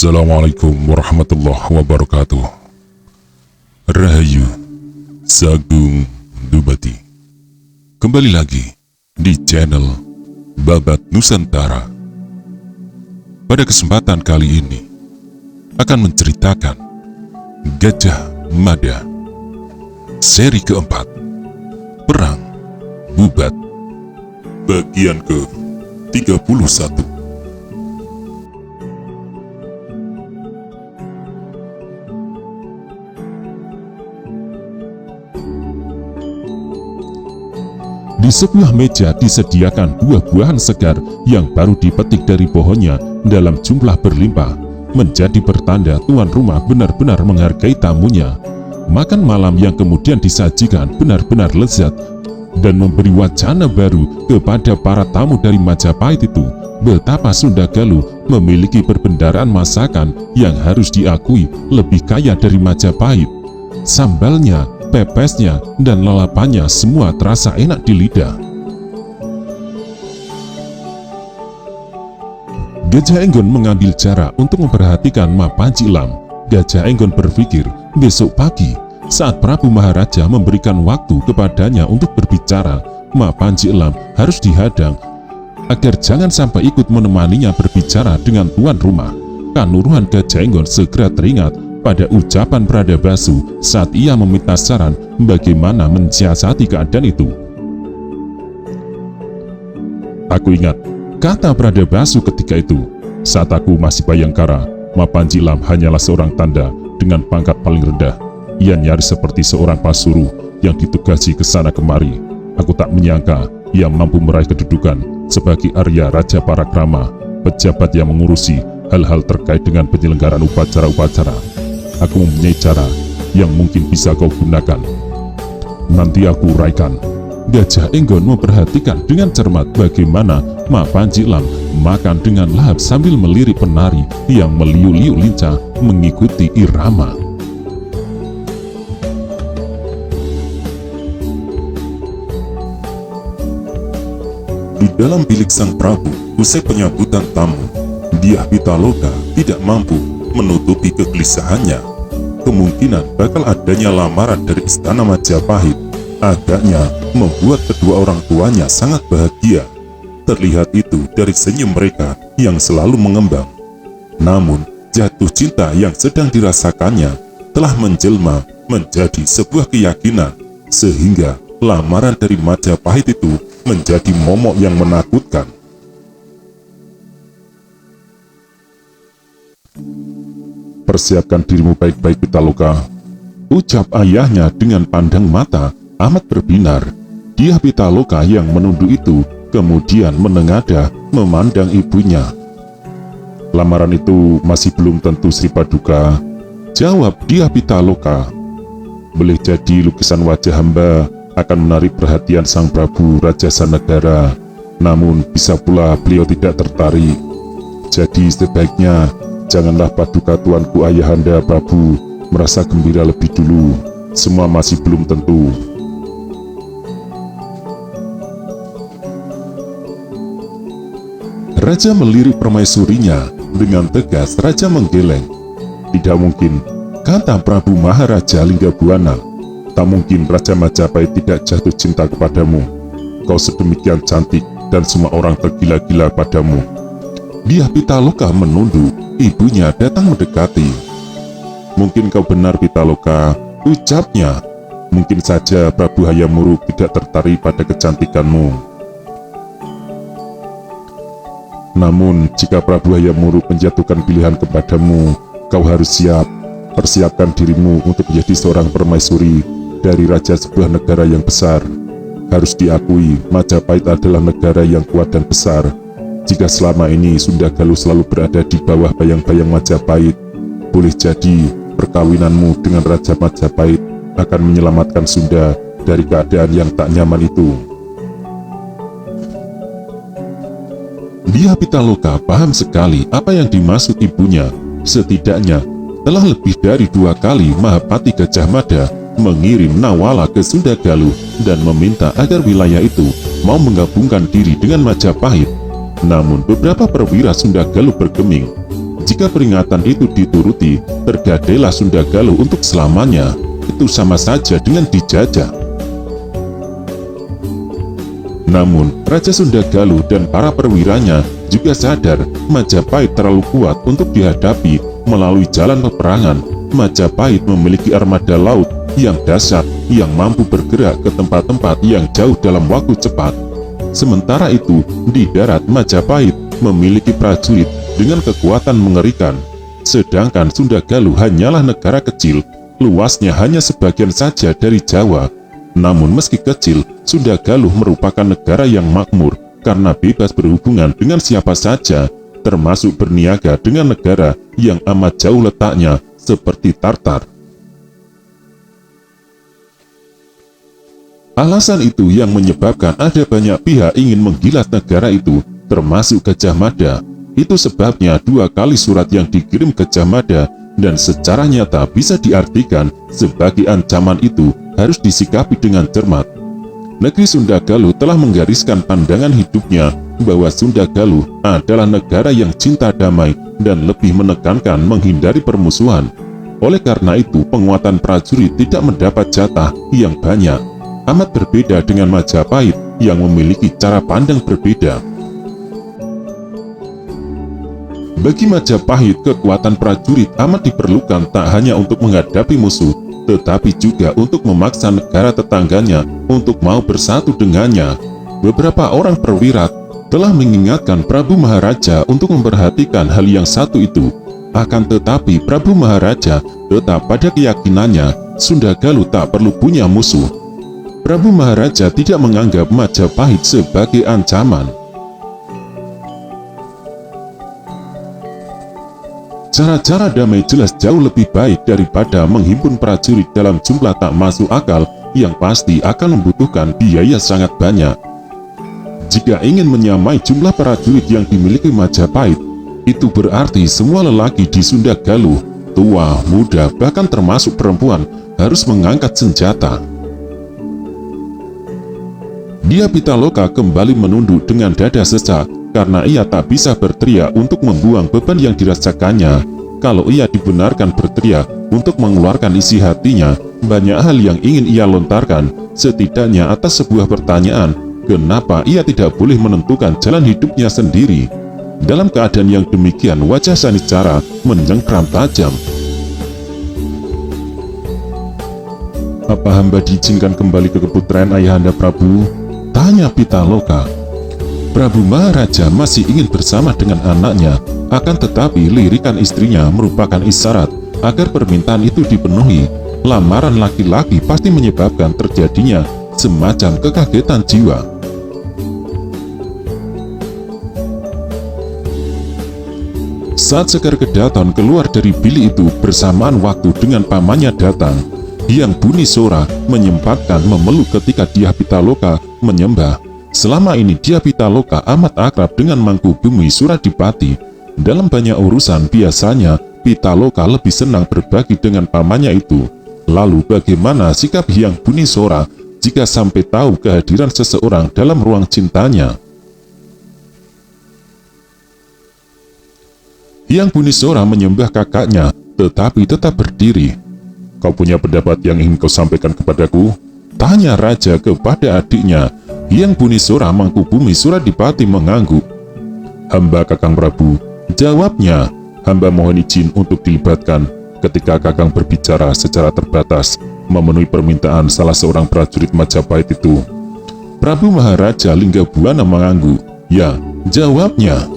Assalamualaikum warahmatullahi wabarakatuh. Rahayu Sagung Dubati. Kembali lagi di channel Babat Nusantara. Pada kesempatan kali ini akan menceritakan Gajah Mada seri keempat, Perang Bubat, bagian ke-31. Di sebuah meja disediakan buah-buahan segar yang baru dipetik dari pohonnya dalam jumlah berlimpah, menjadi pertanda tuan rumah benar-benar menghargai tamunya. Makan malam yang kemudian disajikan benar-benar lezat dan memberi wacana baru kepada para tamu dari Majapahit itu, betapa Sunda Galuh memiliki perbendaharaan masakan yang harus diakui lebih kaya dari Majapahit. Sambalnya, pepesnya, dan lalapannya semua terasa enak di lidah. Gajah Enggon mengambil jarak untuk memperhatikan Ma Panji Lam. Gajah Enggon berpikir besok pagi saat Prabu Maharaja memberikan waktu kepadanya untuk berbicara, Ma Panji Lam harus dihadang agar jangan sampai ikut menemaninya berbicara dengan tuan rumah. Kanuruhan Gajah Enggon segera teringat pada ucapan Pradabasu saat ia meminta saran bagaimana mensiasati keadaan itu. "Aku ingat," kata Pradabasu ketika itu, "saat aku masih Bayangkara, Ma Panji Lam hanyalah seorang tanda dengan pangkat paling rendah. Ia nyaris seperti seorang pasuruh yang ditugasi ke sana kemari. Aku tak menyangka ia mampu meraih kedudukan sebagai Arya Raja Parakrama, pejabat yang mengurusi hal-hal terkait dengan penyelenggaraan upacara-upacara. Aku mempunyai cara yang mungkin bisa kau gunakan. Nanti aku uraikan." Gajah Enggon memperhatikan dengan cermat bagaimana Ma Panji Lam makan dengan lahap sambil melirik penari yang meliuk-liuk lincah mengikuti irama. Di dalam bilik sang Prabu, usai penyambutan tamu, Dyah Pitaloka tidak mampu menutupi kegelisahannya. Kemungkinan bakal adanya lamaran dari istana Majapahit agaknya membuat kedua orang tuanya sangat bahagia. Terlihat itu dari senyum mereka yang selalu mengembang. Namun, jatuh cinta yang sedang dirasakannya telah menjelma menjadi sebuah keyakinan, sehingga lamaran dari Majapahit itu menjadi momok yang menakutkan. "Persiapkan dirimu baik-baik, Pitaloka," ucap ayahnya dengan pandang mata amat berbinar. Dyah Pitaloka yang menunduk itu kemudian menengadah memandang ibunya. "Lamaran itu masih belum tentu, Sri Paduka," jawab Dyah Pitaloka. "Boleh jadi lukisan wajah hamba akan menarik perhatian sang Prabu Raja Sanegara, namun bisa pula beliau tidak tertarik. Jadi sebaiknya janganlah Paduka tuanku ayahanda Prabu merasa gembira lebih dulu. Semua masih belum tentu." Raja melirik permaisurinya dengan tegas. Raja menggeleng. "Tidak mungkin," kata Prabu Maharaja Linggabuana. "Tak mungkin Raja Majapahit tidak jatuh cinta kepadamu. Kau sedemikian cantik dan semua orang tergila-gila padamu." Dyah Pitaloka menunduk. Ibunya datang mendekati. "Mungkin kau benar, Pitaloka," ucapnya. "Mungkin saja Prabu Hayam Wuruk tidak tertarik pada kecantikanmu. Namun jika Prabu Hayam Wuruk menjatuhkan pilihan kepadamu, kau harus siap. Persiapkan dirimu untuk menjadi seorang permaisuri dari raja sebuah negara yang besar. Harus diakui, Majapahit adalah negara yang kuat dan besar. Jika selama ini Sunda Galuh selalu berada di bawah bayang-bayang Majapahit, boleh jadi perkawinanmu dengan Raja Majapahit akan menyelamatkan Sunda dari keadaan yang tak nyaman itu." Dyah Pitaloka paham sekali apa yang dimaksud ibunya. Setidaknya telah lebih dari 2 kali Mahapati Gajah Mada mengirim Nawala ke Sunda Galuh dan meminta agar wilayah itu mau menggabungkan diri dengan Majapahit. Namun beberapa perwira Sunda Galuh bergeming. Jika peringatan itu dituruti, tergadailah Sundagaluh untuk selamanya. Itu sama saja dengan dijajah. Namun, Raja Sundagaluh dan para perwiranya juga sadar Majapahit terlalu kuat untuk dihadapi melalui jalan peperangan. Majapahit memiliki armada laut yang dahsyat yang mampu bergerak ke tempat-tempat yang jauh dalam waktu cepat. Sementara itu, di darat Majapahit memiliki prajurit dengan kekuatan mengerikan. Sedangkan Sundagaluh hanyalah negara kecil, luasnya hanya sebagian saja dari Jawa. Namun meski kecil, Sundagaluh merupakan negara yang makmur karena bebas berhubungan dengan siapa saja, termasuk berniaga dengan negara yang amat jauh letaknya seperti Tartar. Alasan itu yang menyebabkan ada banyak pihak ingin menggilas negara itu, termasuk Gajah Mada. Itu sebabnya 2 kali surat yang dikirim Gajah Mada dan secara nyata bisa diartikan sebagai ancaman itu harus disikapi dengan cermat. Negeri Sundagaluh telah menggariskan pandangan hidupnya bahwa Sundagaluh adalah negara yang cinta damai dan lebih menekankan menghindari permusuhan. Oleh karena itu, penguatan prajurit tidak mendapat jatah yang banyak. Amat berbeda dengan Majapahit yang memiliki cara pandang berbeda. Bagi Majapahit, kekuatan prajurit amat diperlukan tak hanya untuk menghadapi musuh, tetapi juga untuk memaksa negara tetangganya untuk mau bersatu dengannya. Beberapa orang perwira telah mengingatkan Prabu Maharaja untuk memperhatikan hal yang satu itu. Akan tetapi Prabu Maharaja tetap pada keyakinannya Sundagaluh tak perlu punya musuh. Prabu Maharaja tidak menganggap Majapahit sebagai ancaman. Cara-cara damai jelas jauh lebih baik daripada menghimpun prajurit dalam jumlah tak masuk akal yang pasti akan membutuhkan biaya sangat banyak. Jika ingin menyamai jumlah prajurit yang dimiliki Majapahit, itu berarti semua lelaki di Sundagaluh, tua, muda, bahkan termasuk perempuan, harus mengangkat senjata. Dia Pitaloka kembali menunduk dengan dada sesak karena ia tak bisa berteriak untuk membuang beban yang dirasakannya. Kalau ia dibenarkan berteriak untuk mengeluarkan isi hatinya, banyak hal yang ingin ia lontarkan, setidaknya atas sebuah pertanyaan, kenapa ia tidak boleh menentukan jalan hidupnya sendiri. Dalam keadaan yang demikian, wajah Sanicara mencengkram tajam. "Apa hamba diizinkan kembali ke keputraan ayahanda Prabu?" tanya Pitaloka. Prabu Maharaja masih ingin bersama dengan anaknya, akan tetapi lirikan istrinya merupakan isyarat agar permintaan itu dipenuhi. Lamaran laki-laki pasti menyebabkan terjadinya semacam kekagetan jiwa. Saat Sekar Kedaton keluar dari bilik itu bersamaan waktu dengan pamannya datang, Hyang Bunisora menyempatkan memeluk ketika Dyah Pitaloka menyembah. Selama ini Dyah Pitaloka amat akrab dengan Mangkubumi Suradipati. Dalam banyak urusan biasanya Pitaloka lebih senang berbagi dengan pamannya itu. Lalu bagaimana sikap Hyang Bunisora jika sampai tahu kehadiran seseorang dalam ruang cintanya? Hyang Bunisora menyembah kakaknya, tetapi tetap berdiri. "Kau punya pendapat yang ingin kau sampaikan kepadaku?" tanya raja kepada adiknya. Hyang Bunisora Mangkubumi Suradipati mengangguk. "Hamba Kakang Prabu," jawabnya. "Hamba mohon izin untuk dilibatkan ketika Kakang berbicara secara terbatas memenuhi permintaan salah seorang prajurit Majapahit itu." Prabu Maharaja Linggabuana mengangguk. "Ya," jawabnya.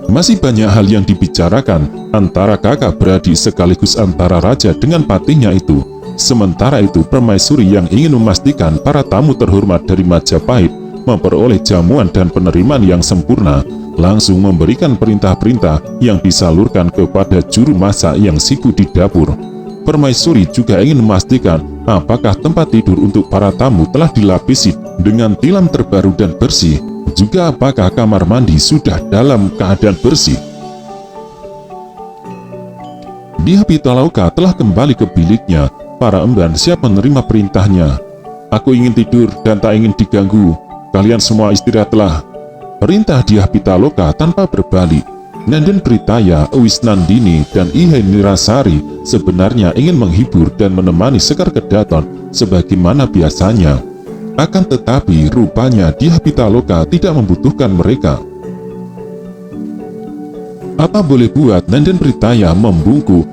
Masih banyak hal yang dibicarakan antara kakak beradik sekaligus antara raja dengan patihnya itu. Sementara itu, permaisuri yang ingin memastikan para tamu terhormat dari Majapahit memperoleh jamuan dan penerimaan yang sempurna, langsung memberikan perintah-perintah yang disalurkan kepada juru masak yang sibuk di dapur. Permaisuri juga ingin memastikan apakah tempat tidur untuk para tamu telah dilapisi dengan tilam terbaru dan bersih, juga apakah kamar mandi sudah dalam keadaan bersih. Dyah Pitaloka telah kembali ke biliknya. Para emban siap menerima perintahnya. "Aku ingin tidur dan tak ingin diganggu. Kalian semua istirahatlah," Perintah Dyah Pitaloka tanpa berbalik. Nenden Britaya, Wisnandini, dan Ihai Nirasari sebenarnya ingin menghibur dan menemani Sekar Kedaton sebagaimana biasanya. Akan tetapi rupanya Dyah Pitaloka tidak membutuhkan mereka. Apa boleh buat, Nenden Britaya membungkuk,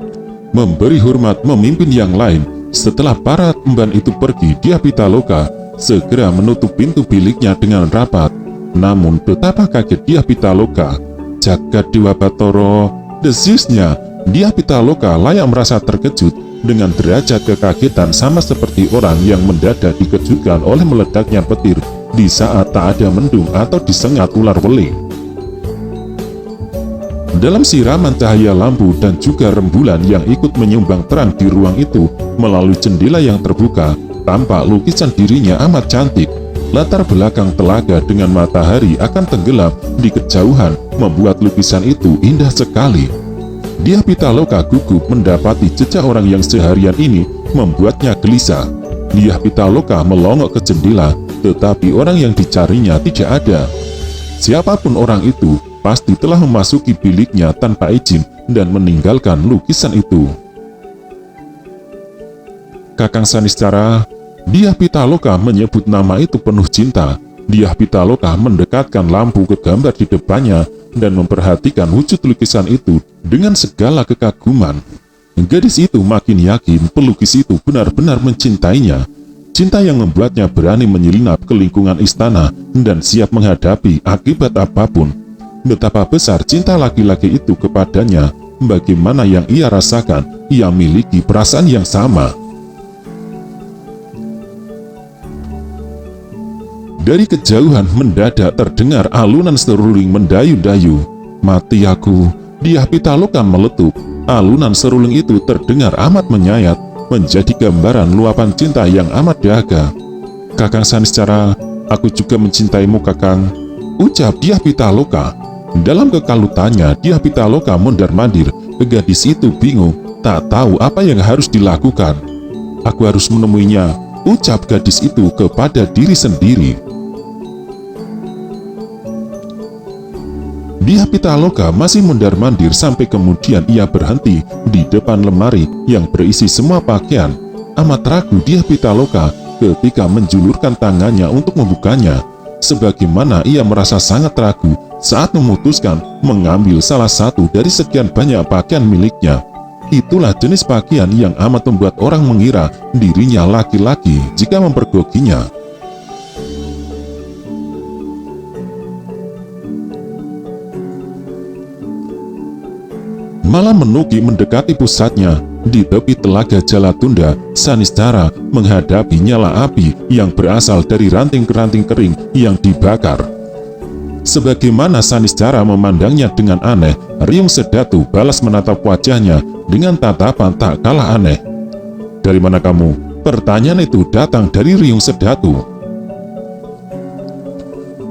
memberi hormat memimpin yang lain. Setelah para emban itu pergi, Dyah Pitaloka segera menutup pintu biliknya dengan rapat. Namun betapa kaget Dyah Pitaloka. Jagat Dewa Batara, desisnya. Dyah Pitaloka layak merasa terkejut dengan derajat kekagetan sama seperti orang yang mendadak dikejutkan oleh meledaknya petir di saat tak ada mendung atau disengat ular weling. Dalam siraman cahaya lampu dan juga rembulan yang ikut menyumbang terang di ruang itu, melalui jendela yang terbuka, tampak lukisan dirinya amat cantik. Latar belakang telaga dengan matahari akan tenggelam di kejauhan membuat lukisan itu indah sekali. Dyah Pitaloka gugup mendapati jejak orang yang seharian ini membuatnya gelisah. Dyah Pitaloka melongok ke jendela, tetapi orang yang dicarinya tidak ada. Siapapun orang itu pasti telah memasuki biliknya tanpa izin dan meninggalkan lukisan itu. Kakang Saniscara, Dyah Pitaloka menyebut nama itu penuh cinta. Dyah Pitaloka mendekatkan lampu ke gambar di depannya dan memperhatikan wujud lukisan itu dengan segala kekaguman. Gadis itu makin yakin pelukis itu benar-benar mencintainya. Cinta yang membuatnya berani menyelinap ke lingkungan istana dan siap menghadapi akibat apapun. Betapa besar cinta laki-laki itu kepadanya, bagaimana yang ia rasakan, ia miliki perasaan yang sama. Dari kejauhan mendadak terdengar alunan seruling mendayu-dayu. Mati aku, Dyah Pitaloka meletup. Alunan seruling itu terdengar amat menyayat, menjadi gambaran luapan cinta yang amat dahaga. Kakang Saniscara, aku juga mencintaimu kakang, ucap Dyah Pitaloka. Dalam kekalutannya, Dyah Pitaloka mondar-mandir. Gadis itu bingung, tak tahu apa yang harus dilakukan. Aku harus menemuinya, ucap gadis itu kepada diri sendiri. Dyah Pitaloka masih mondar-mandir sampai kemudian ia berhenti di depan lemari yang berisi semua pakaian. Amat ragu Dyah Pitaloka ketika menjulurkan tangannya untuk membukanya, sebagaimana ia merasa sangat ragu saat memutuskan mengambil salah satu dari sekian banyak pakaian miliknya. Itulah jenis pakaian yang amat membuat orang mengira dirinya laki-laki jika mempergokinya. Malam menuki mendekati pusatnya. Di tepi telaga Jalatunda, Saniscara menghadapi nyala api yang berasal dari ranting-ranting kering yang dibakar. Sebagaimana Saniscara memandangnya dengan aneh, Riung Sedatu balas menatap wajahnya dengan tatapan tak kalah aneh. Dari mana kamu? Pertanyaan itu datang dari Riung Sedatu.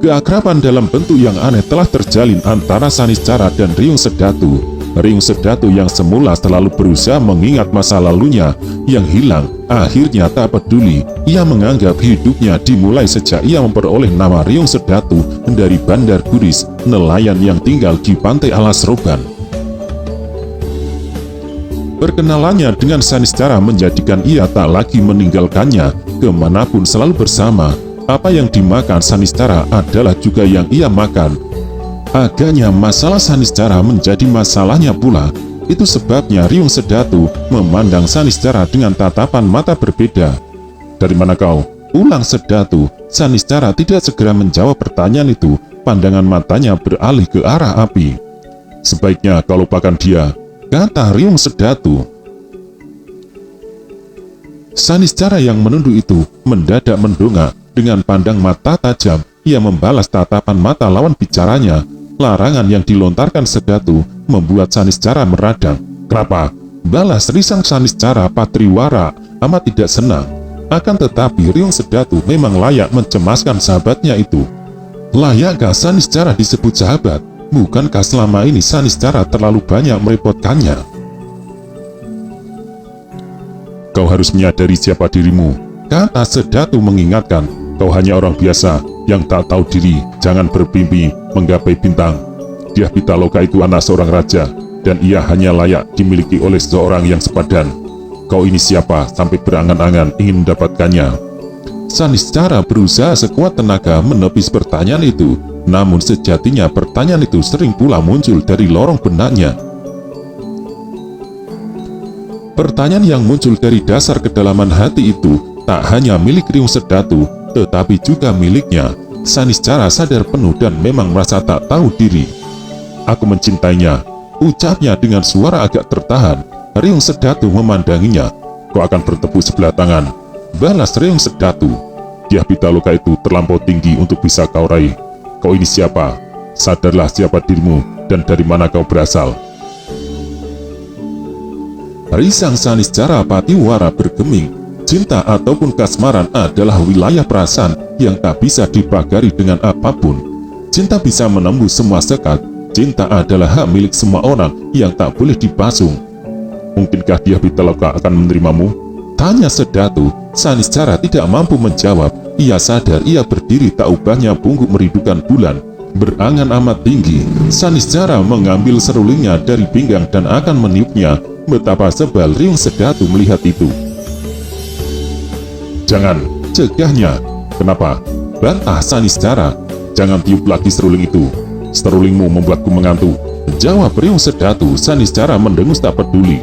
Keakraban dalam bentuk yang aneh telah terjalin antara Saniscara dan Riung Sedatu. Riung Sedatu yang semula selalu berusaha mengingat masa lalunya yang hilang, akhirnya tak peduli. Ia menganggap hidupnya dimulai sejak ia memperoleh nama Riung Sedatu dari Bandar Guris, nelayan yang tinggal di pantai Alas Roban. Perkenalannya dengan Saniscara menjadikan ia tak lagi meninggalkannya, kemanapun selalu bersama. Apa yang dimakan Saniscara adalah juga yang ia makan. Agaknya masalah Saniscara menjadi masalahnya pula. Itu sebabnya Riung Sedatu memandang Saniscara dengan tatapan mata berbeda. Dari mana kau? Ulang Sedatu. Saniscara tidak segera menjawab pertanyaan itu. Pandangan matanya beralih ke arah api. Sebaiknya kau lupakan dia, kata Riung Sedatu. Saniscara yang menunduk itu mendadak mendongak. Dengan pandang mata tajam, ia membalas tatapan mata lawan bicaranya. Larangan yang dilontarkan Sedatu membuat Saniscara meradang. Kenapa? Balas risang Saniscara Patriwara amat tidak senang. Akan tetapi Riung Sedatu memang layak mencemaskan sahabatnya itu. Layakkah Saniscara disebut sahabat? Bukankah selama ini Saniscara terlalu banyak merepotkannya? Kau harus menyadari siapa dirimu, kata Sedatu mengingatkan. Kau hanya orang biasa yang tak tahu diri. Jangan bermimpi menggapai bintang. Dyah Pitaloka itu anak seorang raja, dan ia hanya layak dimiliki oleh seseorang yang sepadan. Kau ini siapa sampai berangan-angan ingin mendapatkannya? Saniscara berusaha sekuat tenaga menepis pertanyaan itu, namun sejatinya pertanyaan itu sering pula muncul dari lorong benaknya. Pertanyaan yang muncul dari dasar kedalaman hati itu tak hanya milik Riung Sedatu, tetapi juga miliknya. Saniscara sadar penuh dan memang merasa tak tahu diri. Aku mencintainya, ucapnya dengan suara agak tertahan. Riung Sedatu memandanginya. Kau akan bertepuk sebelah tangan, balas Riung Sedatu. Dyah Pitaloka itu terlampau tinggi untuk bisa kau raih. Kau ini siapa? Sadarlah siapa dirimu dan dari mana kau berasal. Risang Saniscara Patiwara bergeming. Cinta ataupun kasmaran adalah wilayah perasaan yang tak bisa dipagari dengan apapun. Cinta bisa menembus semua sekat. Cinta adalah hak milik semua orang yang tak boleh dipasung. Mungkinkah Dyah Pitaloka akan menerimamu? Tanya Sedatu. Saniscara tidak mampu menjawab. Ia sadar ia berdiri tak ubahnya bungkuk merindukan bulan. Berangan amat tinggi, Saniscara mengambil serulingnya dari pinggang dan akan meniupnya. Betapa sebal Riung Sedatu melihat itu. Jangan, cegahnya. Kenapa? Bantah Saniscara. Jangan tiup lagi seruling itu. Serulingmu membuatku mengantuk. Jawab Riung Sedatu. Saniscara mendengus tak peduli.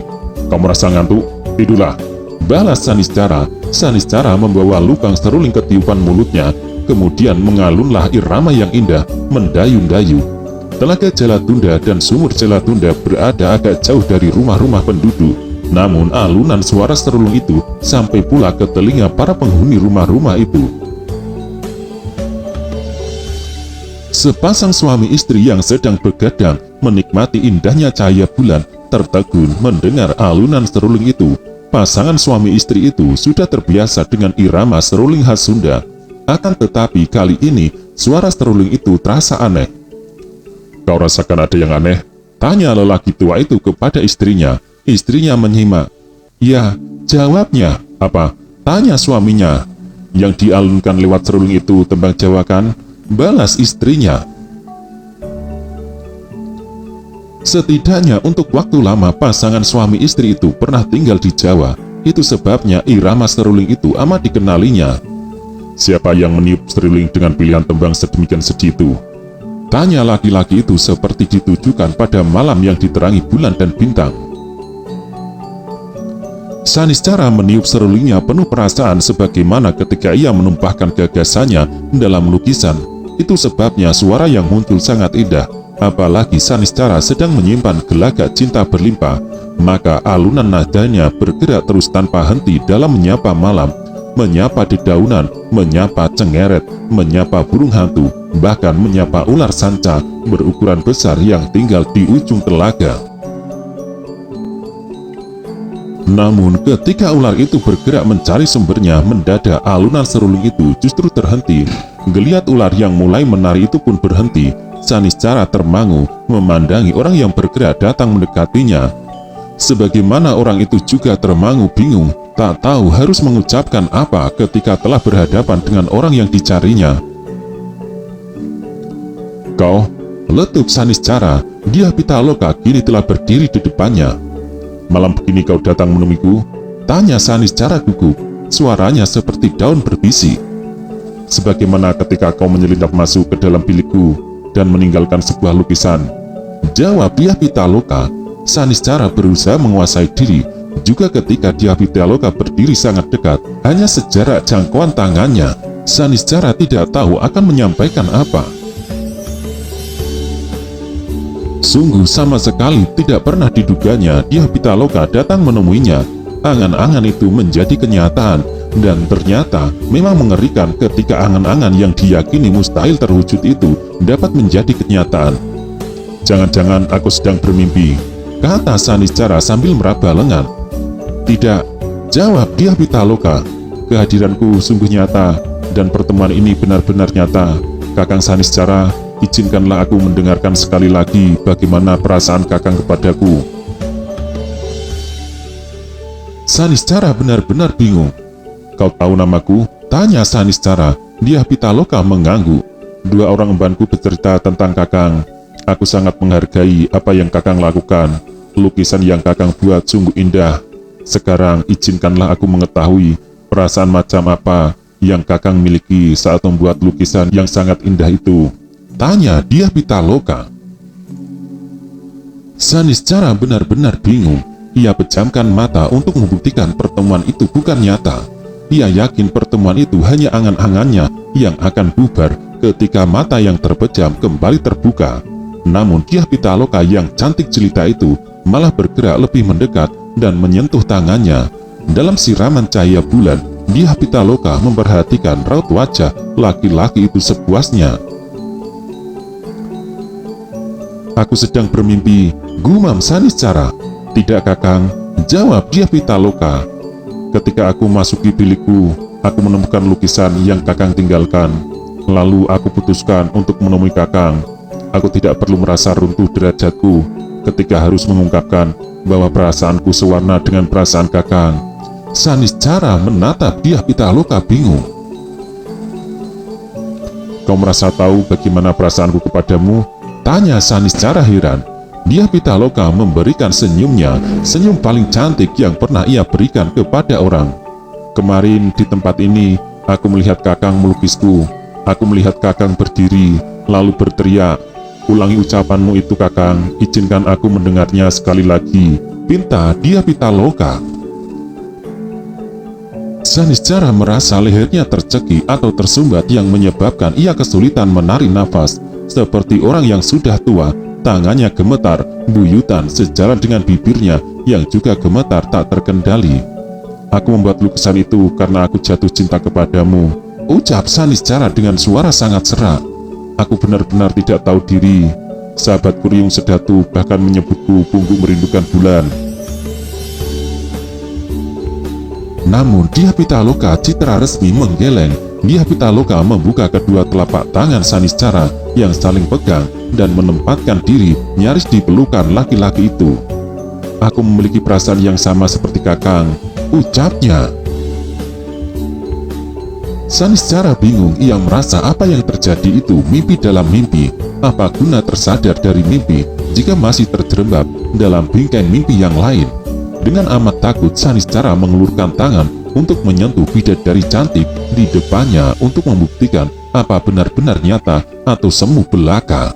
Kau merasa ngantuk? Tidurlah, balas Saniscara. Saniscara membawa lubang seruling ke tiupan mulutnya. Kemudian mengalunlah irama yang indah, mendayu-dayu. Telaga Jalatunda dan sumur Jalatunda berada agak jauh dari rumah-rumah penduduk. Namun alunan suara serulung itu sampai pula ke telinga para penghuni rumah-rumah itu. Sepasang suami istri yang sedang begadang menikmati indahnya cahaya bulan tertegun mendengar alunan seruling itu. Pasangan suami istri itu sudah terbiasa dengan irama seruling khas Sunda. Akan tetapi kali ini suara seruling itu terasa aneh. Kau rasakan ada yang aneh? Tanya lelaki tua itu kepada istrinya. Istrinya menyimak. Ya, jawabnya. Apa? Tanya suaminya. Yang dialunkan lewat seruling itu tembang Jawa kan? Balas istrinya. Setidaknya untuk waktu lama pasangan suami istri itu pernah tinggal di Jawa. Itu sebabnya irama seruling itu amat dikenalinya. Siapa yang meniup seruling dengan pilihan tembang sedemikian sedih itu? Tanya laki-laki itu seperti ditujukan pada malam yang diterangi bulan dan bintang. Saniscara meniup serulingnya penuh perasaan sebagaimana ketika ia menumpahkan gagasannya dalam lukisan. Itu sebabnya suara yang muncul sangat indah. Apalagi Saniscara sedang menyimpan gelagat cinta berlimpah, maka alunan nadanya bergerak terus tanpa henti dalam menyapa malam, menyapa dedaunan, menyapa cengeret, menyapa burung hantu, bahkan menyapa ular sanca berukuran besar yang tinggal di ujung telaga. Namun ketika ular itu bergerak mencari sumbernya, mendadak alunan seruling itu justru terhenti. Geliat ular yang mulai menari itu pun berhenti. Saniscara termangu memandangi orang yang bergerak datang mendekatinya. Sebagaimana orang itu juga termangu bingung, tak tahu harus mengucapkan apa ketika telah berhadapan dengan orang yang dicarinya. Kau, letup Saniscara. Dyah Pitaloka kini telah berdiri di depannya. Malam begini kau datang menemuiku? Tanya Saniscara gugup. Suaranya seperti daun berbisik. Sebagaimana ketika kau menyelinap masuk ke dalam bilikku dan meninggalkan sebuah lukisan. Jawab Dyah Pitaloka. Saniscara berusaha menguasai diri. Juga ketika Dyah Pitaloka berdiri sangat dekat, hanya sejarak jangkauan tangannya, Saniscara tidak tahu akan menyampaikan apa. Sungguh sama sekali tidak pernah diduganya Dyah Pitaloka datang menemuinya. Angan-angan itu menjadi kenyataan, dan ternyata memang mengerikan ketika angan-angan yang diyakini mustahil terwujud itu dapat menjadi kenyataan. Jangan-jangan aku sedang bermimpi, kata Saniscara sambil meraba lengan. Tidak, jawab Dyah Pitaloka. Kehadiranku sungguh nyata, dan pertemuan ini benar-benar nyata. Kakang Saniscara, izinkanlah aku mendengarkan sekali lagi bagaimana perasaan kakang kepadaku. Saniscara benar-benar bingung. Kau tahu namaku? Tanya Saniscara. Dyah Pitaloka mengangguk. Dua orang embanku bercerita tentang Kakang. Aku sangat menghargai apa yang Kakang lakukan. Lukisan yang Kakang buat sungguh indah. Sekarang izinkanlah aku mengetahui perasaan macam apa yang Kakang miliki saat membuat lukisan yang sangat indah itu, tanya Dyah Pitaloka. Saniscara benar-benar bingung. Ia pejamkan mata untuk membuktikan pertemuan itu bukan nyata. Ia yakin pertemuan itu hanya angan-angannya yang akan bubar ketika mata yang terpejam kembali terbuka. Namun Dyah Pitaloka yang cantik jelita itu malah bergerak lebih mendekat dan menyentuh tangannya. Dalam siraman cahaya bulan, Dyah Pitaloka memperhatikan raut wajah laki-laki itu sepuasnya. Aku sedang bermimpi, gumam Saniscara. Tidak Kakang, jawab Dyah Pitaloka. Ketika aku masuki bilikku, aku menemukan lukisan yang Kakang tinggalkan. Lalu aku putuskan untuk menemui Kakang. Aku tidak perlu merasa runtuh derajatku ketika harus mengungkapkan bahwa perasaanku sewarna dengan perasaan Kakang. Saniscara menatap Dyah Pitaloka bingung. Kau merasa tahu bagaimana perasaanku kepadamu? Tanya Saniscara heran. Dyah Pitaloka memberikan senyumnya, senyum paling cantik yang pernah ia berikan kepada orang. Kemarin di tempat ini, aku melihat Kakang melukisku. Aku melihat Kakang berdiri, lalu berteriak. Ulangi ucapanmu itu Kakang, izinkan aku mendengarnya sekali lagi, pinta Dyah Pitaloka. Saniscara merasa lehernya tercekik atau tersumbat yang menyebabkan ia kesulitan menarik nafas. Seperti orang yang sudah tua, tangannya gemetar, buyutan sejalan dengan bibirnya yang juga gemetar tak terkendali. Aku membuat lukisan itu karena aku jatuh cinta kepadamu, ucap Saniscara dengan suara sangat serak. Aku benar-benar tidak tahu diri. Sahabat Kuryung Sedatu bahkan menyebutku punggung merindukan bulan. Namun Dyah Pitaloka citra resmi menggeleng. Dyah Pitaloka membuka kedua telapak tangan Saniscara yang saling pegang dan menempatkan diri nyaris di pelukan laki-laki itu. Aku memiliki perasaan yang sama seperti Kakang, ucapnya. Saniscara bingung, ia merasa apa yang terjadi itu mimpi dalam mimpi. Apa guna tersadar dari mimpi jika masih terjerembab dalam bingkai mimpi yang lain? Dengan amat takut, Saniscara mengulurkan tangan untuk menyentuh bidadari cantik di depannya untuk membuktikan apa benar-benar nyata atau semu belaka.